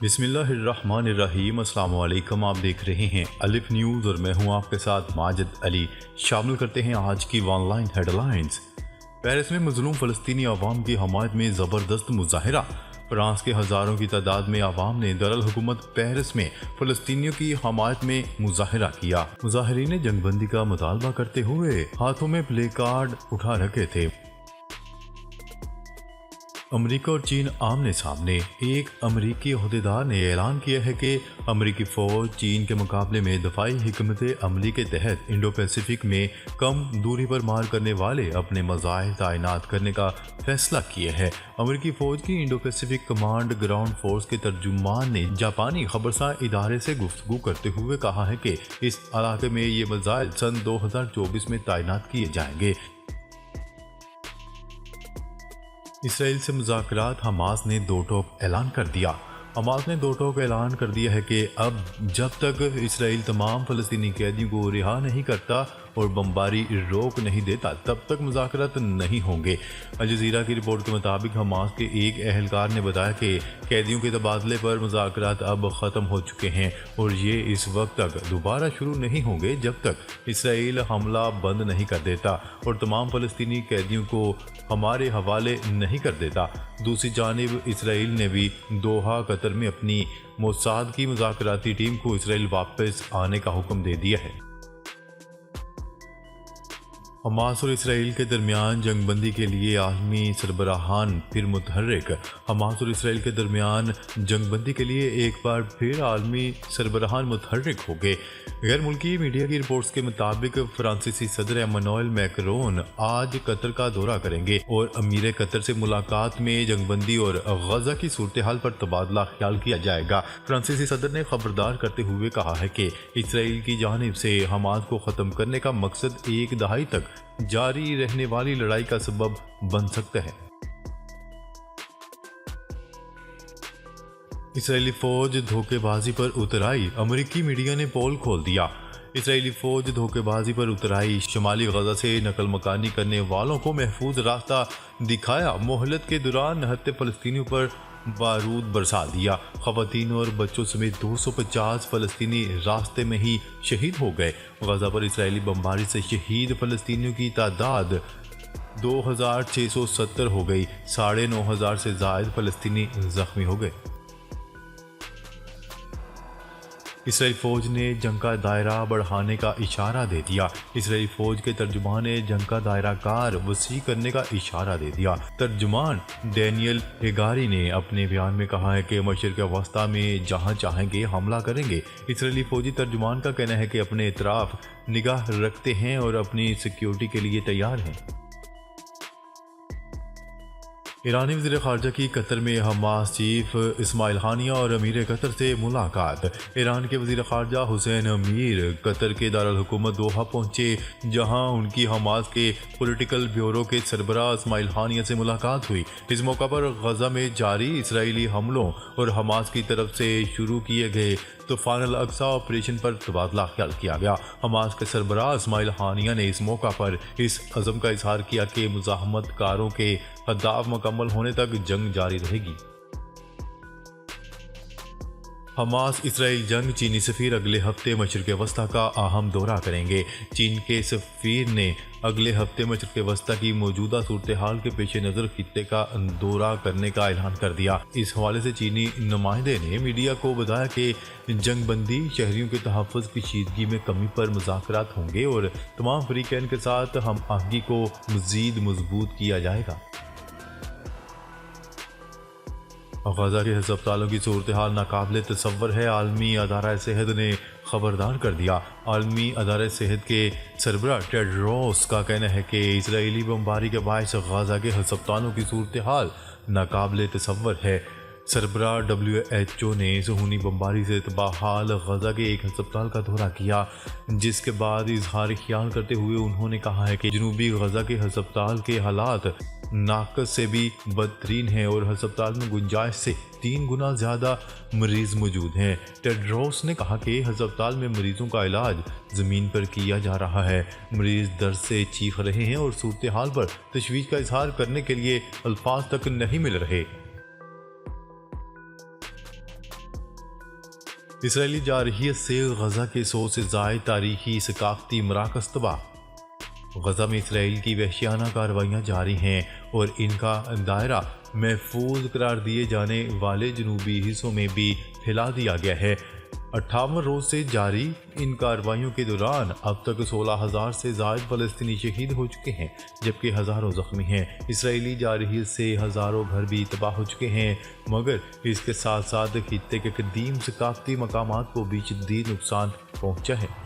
بسم اللہ الرحمن الرحیم۔ السلام علیکم، آپ دیکھ رہے ہیں الف نیوز اور میں ہوں آپ کے ساتھ ماجد علی۔ شامل کرتے ہیں آج کی online headlines. Paris میں مظلوم فلسطینی عوام کی حمایت میں زبردست مظاہرہ۔ فرانس کے ہزاروں کی تعداد میں عوام نے دارالحکومت پیرس میں فلسطینیوں کی حمایت میں مظاہرہ کیا۔ مظاہرین نے جنگ بندی کا مطالبہ کرتے ہوئے ہاتھوں میں پلے کارڈ اٹھا رکھے تھے۔ امریکہ اور چین آمنے سامنے۔ ایک امریکی عہدیدار نے اعلان کیا ہے کہ امریکی فوج چین کے مقابلے میں دفاعی حکمت عملی کے تحت انڈو پیسیفک میں کم دوری پر مار کرنے والے اپنے میزائل تعینات کرنے کا فیصلہ کیا ہے۔ امریکی فوج کی Indo Pacific command ground force کے ترجمان نے جاپانی خبرساں ادارے سے گفتگو کرتے ہوئے کہا ہے کہ اس علاقے میں یہ میزائل سن 2024 میں تعینات کیے جائیں گے۔ اسرائیل سے مذاکرات۔ حماس نے دو ٹوک اعلان کر دیا۔ حماس نے دو ٹوک اعلان کر دیا ہے کہ اب جب تک اسرائیل تمام فلسطینی قیدیوں کو رہا نہیں کرتا اور بمباری روک نہیں دیتا تب تک مذاکرات نہیں ہوں گے۔ الجزیرہ کی رپورٹ کے مطابق حماس کے ایک اہلکار نے بتایا کہ قیدیوں کے تبادلے پر مذاکرات اب ختم ہو چکے ہیں اور یہ اس وقت تک دوبارہ شروع نہیں ہوں گے جب تک اسرائیل حملہ بند نہیں کر دیتا اور تمام فلسطینی قیدیوں کو ہمارے حوالے نہیں کر دیتا۔ دوسری جانب اسرائیل نے بھی دوحہ قطر میں اپنی موساد کی مذاکراتی ٹیم کو اسرائیل واپس آنے کا حکم دے دیا ہے۔ حماس اور اسرائیل کے درمیان جنگ بندی کے لیے عالمی سربراہان پھر متحرک۔ حماس اور اسرائیل کے درمیان جنگ بندی کے لیے ایک بار پھر عالمی سربراہان متحرک ہو گئے۔ غیر ملکی میڈیا کی رپورٹس کے مطابق فرانسیسی صدر ایمانوئل میکرون آج قطر کا دورہ کریں گے اور امیر قطر سے ملاقات میں جنگ بندی اور غزہ کی صورتحال پر تبادلہ خیال کیا جائے گا۔ فرانسیسی صدر نے خبردار کرتے ہوئے کہا ہے کہ اسرائیل کی جانب سے حماس کو ختم کرنے کا مقصد ایک دہائی تک جاری رہنے والی لڑائی کا سبب بن سکتا ہے۔ اسرائیلی فوج دھوکے بازی پر اتر آئی۔ امریکی میڈیا نے پول کھول دیا۔ اسرائیلی فوج دھوکے بازی پر اتر آئی۔ شمالی غزہ سے نقل مکانی کرنے والوں کو محفوظ راستہ دکھایا۔ مہلت کے دوران نہتے فلسطینیوں پر بارود برسا دیا۔ خواتین اور بچوں سمیت 250 فلسطینی راستے میں ہی شہید ہو گئے۔ غزہ پر اسرائیلی بمباری سے شہید فلسطینیوں کی تعداد 2670 ہو گئی۔ 9500 سے زائد فلسطینی زخمی ہو گئے۔ اسرائیلی فوج نے جنگ کا دائرہ بڑھانے کا اشارہ دے دیا۔ اسرائیلی فوج کے ترجمان نے جنگ کا دائرہ کار وسیع کرنے کا اشارہ دے دیا۔ ترجمان ڈینیل ہیگاری نے اپنے بیان میں کہا ہے کہ مشرق وسطیٰ میں جہاں چاہیں گے حملہ کریں گے۔ اسرائیلی فوجی ترجمان کا کہنا ہے کہ اپنے اطراف نگاہ رکھتے ہیں اور اپنی سیکیورٹی کے لیے تیار ہیں۔ ایرانی وزیر خارجہ کی قطر میں حماس چیف اسماعیل ہانیہ اور امیر قطر سے ملاقات۔ ایران کے وزیر خارجہ حسین امیر قطر کے دارالحکومت دوحہ پہنچے جہاں ان کی حماس کے پولیٹیکل بیورو کے سربراہ اسماعیل ہانیہ سے ملاقات ہوئی۔ اس موقع پر غزہ میں جاری اسرائیلی حملوں اور حماس کی طرف سے شروع کیے گئے طوفان الاقصی آپریشن پر تبادلہ خیال کیا گیا۔ حماس کے سربراہ اسماعیل ہانیہ نے اس موقع پر اس عزم کا اظہار کیا کہ مزاحمت کاروں کے اہداف مکمل ہونے تک جنگ جاری رہے گی۔ حماس اسرائیل جنگ۔ چینی سفیر اگلے ہفتے مشرق وسطیٰ کا اہم دورہ کریں گے۔ چین کے سفیر نے اگلے ہفتے مشرق وسطیٰ کی موجودہ صورتحال کے پیش نظر خطے کا دورہ کرنے کا اعلان کر دیا۔ اس حوالے سے چینی نمائندے نے میڈیا کو بتایا کہ جنگ بندی، شہریوں کے تحفظ، کشیدگی میں کمی پر مذاکرات ہوں گے اور تمام فریقین کے ساتھ ہم آہنگی کو مزید مضبوط کیا جائے گا۔ غزہ کے ہسپتالوں کی صورتحال ناقابل تصور ہے۔ عالمی ادارہ صحت نے خبردار کر دیا۔ عالمی ادارہ صحت کے سربراہ ٹیڈروس کا کہنا ہے کہ اسرائیلی بمباری کے باعث غزہ کے ہسپتالوں کی صورتحال ناقابل تصور ہے۔ سربراہ WHO نے صہیونی بمباری سے تباہ حال غزہ کے ایک ہسپتال کا دورہ کیا، جس کے بعد اظہار خیال کرتے ہوئے انہوں نے کہا ہے کہ جنوبی غزہ کے ہسپتال کے حالات ناقص سے بھی بدترین ہیں اور ہسپتال میں گنجائش سے 3 گنا زیادہ مریض موجود ہیں۔ ٹیڈروس نے کہا کہ ہسپتال میں مریضوں کا علاج زمین پر کیا جا رہا ہے، مریض درد سے چیخ رہے ہیں اور صورتحال پر تشویش کا اظہار کرنے کے لیے الفاظ تک نہیں مل رہے۔ اسرائیلی جارحیت سے غزہ کے 100 سے زائد تاریخی ثقافتی مراکز تباہ۔ غزہ میں اسرائیل کی وحشیانہ کارروائیاں جاری ہیں اور ان کا دائرہ محفوظ قرار دیے جانے والے جنوبی حصوں میں بھی پھیلا دیا گیا ہے۔ 58 روز سے جاری ان کارروائیوں کے دوران اب تک 16,000 سے زائد فلسطینی شہید ہو چکے ہیں، جبکہ ہزاروں زخمی ہیں۔ اسرائیلی جارحیت سے ہزاروں گھر بھی تباہ ہو چکے ہیں، مگر اس کے ساتھ ساتھ خطے کے قدیم ثقافتی مقامات کو بھی شدید نقصان پہنچا ہے۔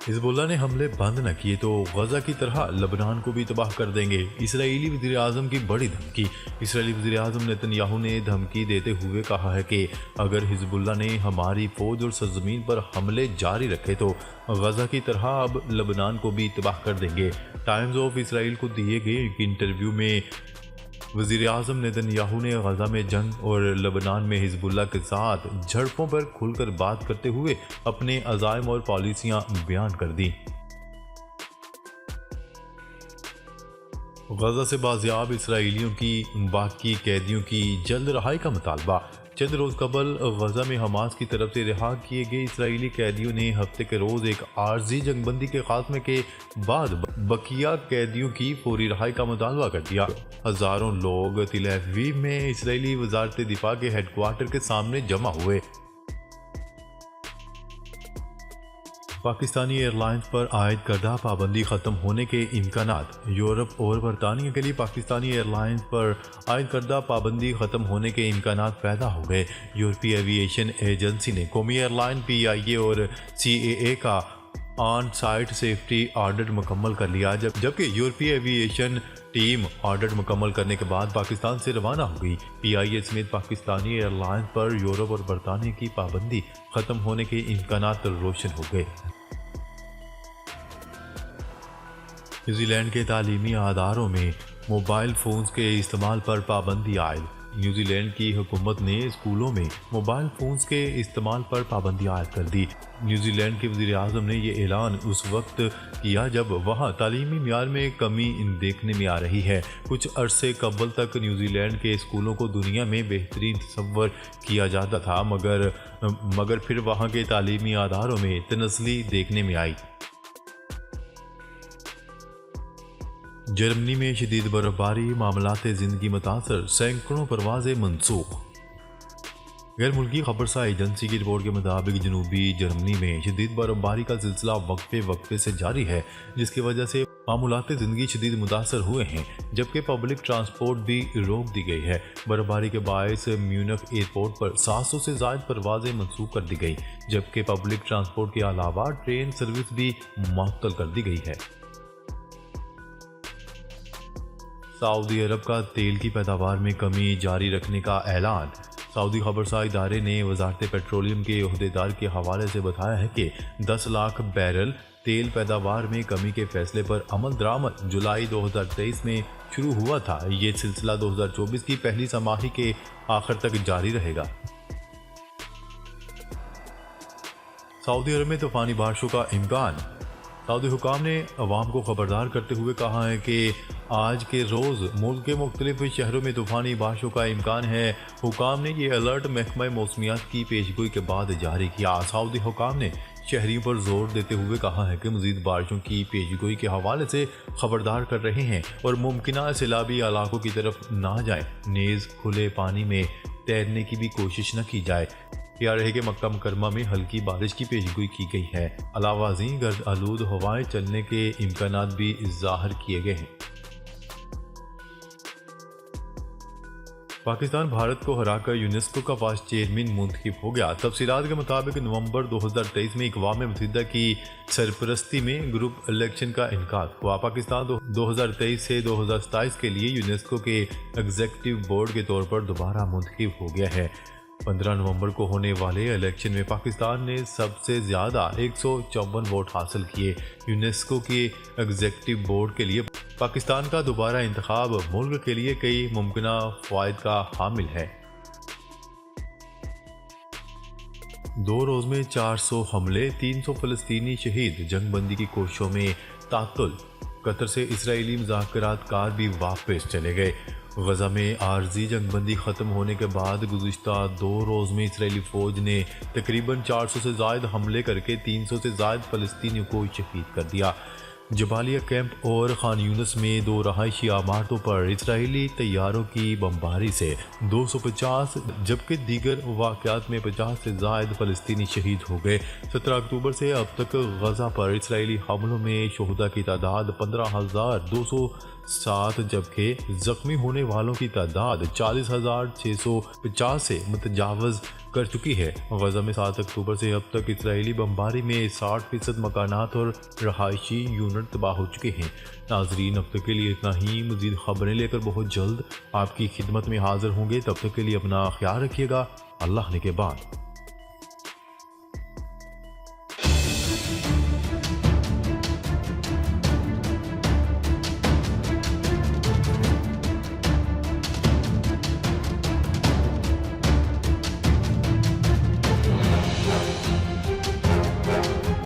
حزب اللہ نے حملے بند نہ کیے تو غزہ کی طرح لبنان کو بھی تباہ کر دیں گے۔ اسرائیلی وزیر اعظم کی بڑی دھمکی۔ اسرائیلی وزیر اعظم نیتن یاہو نے دھمکی دیتے ہوئے کہا ہے کہ اگر حزب اللہ نے ہماری فوج اور سرزمین پر حملے جاری رکھے تو غزہ کی طرح اب لبنان کو بھی تباہ کر دیں گے۔ ٹائمز آف اسرائیل کو دیے گئے ایک انٹرویو میں وزیر اعظم نیتن یاہو نے غزہ میں جنگ اور لبنان میں حزب اللہ کے ساتھ جھڑپوں پر کھل کر بات کرتے ہوئے اپنے عزائم اور پالیسیاں بیان کر دیں۔ غزہ سے بازیاب اسرائیلیوں کی باقی قیدیوں کی جلد رہائی کا مطالبہ۔ چند روز قبل غزہ میں حماس کی طرف سے رہا کیے گئے اسرائیلی قیدیوں نے ہفتے کے روز ایک عارضی جنگ بندی کے خاتمے کے بعد بقیہ قیدیوں کی فوری رہائی کا مطالبہ کر دیا۔ ہزاروں لوگ تل ابیب میں اسرائیلی وزارت دفاع کے ہیڈ کوارٹر کے سامنے جمع ہوئے۔ پاکستانی ایئر لائنز پر عائد کردہ پابندی ختم ہونے کے امکانات۔ یورپ اور برطانیہ کے لیے پاکستانی ایئر لائنز پر عائد کردہ پابندی ختم ہونے کے امکانات پیدا ہو گئے۔ یورپی ایوییشن ایجنسی نے قومی ایئر لائن PIA اور CAA کا آن سائٹ سیفٹی آڈٹ مکمل کر لیا، جبکہ یورپی ایوییشن ٹیم آڈٹ مکمل کرنے کے بعد پاکستان سے روانہ ہو گئی۔ PIA سمیت پاکستانی ایئر لائنز پر یورپ اور برطانیہ کی پابندی ختم ہونے کے امکانات روشن ہو گئے۔ نیوزی لینڈ کے تعلیمی اداروں میں موبائل فونز کے استعمال پر پابندی عائد۔ نیوزی لینڈ کی حکومت نے اسکولوں میں موبائل فونز کے استعمال پر پابندی عائد کر دی۔ نیوزی لینڈ کے وزیر اعظم نے یہ اعلان اس وقت کیا جب وہاں تعلیمی معیار میں کمی دیکھنے میں آ رہی ہے۔ کچھ عرصے قبل تک نیوزی لینڈ کے اسکولوں کو دنیا میں بہترین تصور کیا جاتا تھا، مگر پھر وہاں کے تعلیمی اداروں میں تنزلی دیکھنے میں آئی۔ جرمنی میں شدید برفباری، معاملات زندگی متاثر، سینکڑوں پروازیں منسوخ۔ غیر ملکی خبرسا ایجنسی کی رپورٹ کے مطابق جنوبی جرمنی میں شدید برفباری کا سلسلہ وقفے سے جاری ہے، جس کی وجہ سے معمولات زندگی شدید متاثر ہوئے ہیں، جبکہ پبلک ٹرانسپورٹ بھی روک دی گئی ہے۔ برفباری کے باعث میونخ ایئرپورٹ پر 700 سے زائد پروازیں منسوخ کر دی گئی، جبکہ پبلک ٹرانسپورٹ کے علاوہ ٹرین سروس بھی معطل کر دی گئی ہے۔ سعودی عرب کا تیل کی پیداوار میں کمی جاری رکھنے کا اعلان۔ سعودی خبرسا ادارے نے وزارت پیٹرولیم کے عہدیدار کے حوالے سے بتایا ہے کہ 10 لاکھ بیرل تیل پیداوار میں کمی کے فیصلے پر عمل درآمد جولائی 2023 میں شروع ہوا تھا۔ یہ سلسلہ 2024 کی پہلی سہ ماہی کے آخر تک جاری رہے گا۔ سعودی عرب میں طوفانی بارشوں کا امکان۔ سعودی حکام نے عوام کو خبردار کرتے ہوئے کہا ہے کہ آج کے روز ملک کے مختلف شہروں میں طوفانی بارشوں کا امکان ہے۔ حکام نے یہ الرٹ محکمہ موسمیات کی پیشگوئی کے بعد جاری کیا۔ سعودی حکام نے شہریوں پر زور دیتے ہوئے کہا ہے کہ مزید بارشوں کی پیشگوئی کے حوالے سے خبردار کر رہے ہیں اور ممکنہ سیلابی علاقوں کی طرف نہ جائیں، نیز کھلے پانی میں تیرنے کی بھی کوشش نہ کی جائے۔ رہے کہ مکہ مکرمہ میں ہلکی بارش کی پیشگوئی کی گئی ہے۔ علاوہ ازیں گرد آلود ہوائیں چلنے کے امکانات بھی ظاہر کیے گئے ہیں۔ پاکستان بھارت کو ہرا کر یونیسکو کا وائس چیئرمین منتخب ہو گیا۔ تفصیلات کے مطابق نومبر 2023 میں اقوام متحدہ کی سرپرستی میں گروپ الیکشن کا انعقاد ہوا۔ پاکستان 2023 سے 2027 کے لیے یونیسکو کے ایگزیکٹو بورڈ کے طور پر دوبارہ منتخب ہو گیا ہے۔ 15 نومبر کو ہونے والے الیکشن میں پاکستان نے سب سے زیادہ 154 ووٹ حاصل کیے۔ یونیسکو کے ایگزیکٹو بورڈ کے لیے پاکستان کا دوبارہ انتخاب ملک کے لیے کئی ممکنہ فوائد کا حامل ہے۔ 2 روز میں 400 حملے، 300 فلسطینی شہید، جنگ بندی کی کوششوں میں تعطل۔ قطر سے اسرائیلی مذاکرات کار بھی واپس چلے گئے۔ غزہ میں عارضی جنگ بندی ختم ہونے کے بعد گزشتہ 2 روز میں اسرائیلی فوج نے تقریباً 400 سے زائد حملے کر کے 300 سے زائد فلسطینیوں کو شہید کر دیا۔ جبالیہ کیمپ اور خان یونس میں 2 رہائشی عمارتوں پر اسرائیلی طیاروں کی بمباری سے 250 جبکہ دیگر واقعات میں 50 سے زائد فلسطینی شہید ہو گئے۔ 17 اکتوبر سے اب تک غزہ پر اسرائیلی حملوں میں شہداء کی تعداد 15,207 جبکہ زخمی ہونے والوں کی تعداد 40,650 سے متجاوز کر چکی ہے۔ غزہ میں 7 اکتوبر سے اب تک اسرائیلی بمباری میں 60% مکانات اور رہائشی یونٹ تباہ ہو چکے ہیں۔ ناظرین، اب تک کے لیے اتنا ہی۔ مزید خبریں لے کر بہت جلد آپ کی خدمت میں حاضر ہوں گے۔ تب تک کے لیے اپنا خیال رکھیے گا۔ اللہ نے کے بعد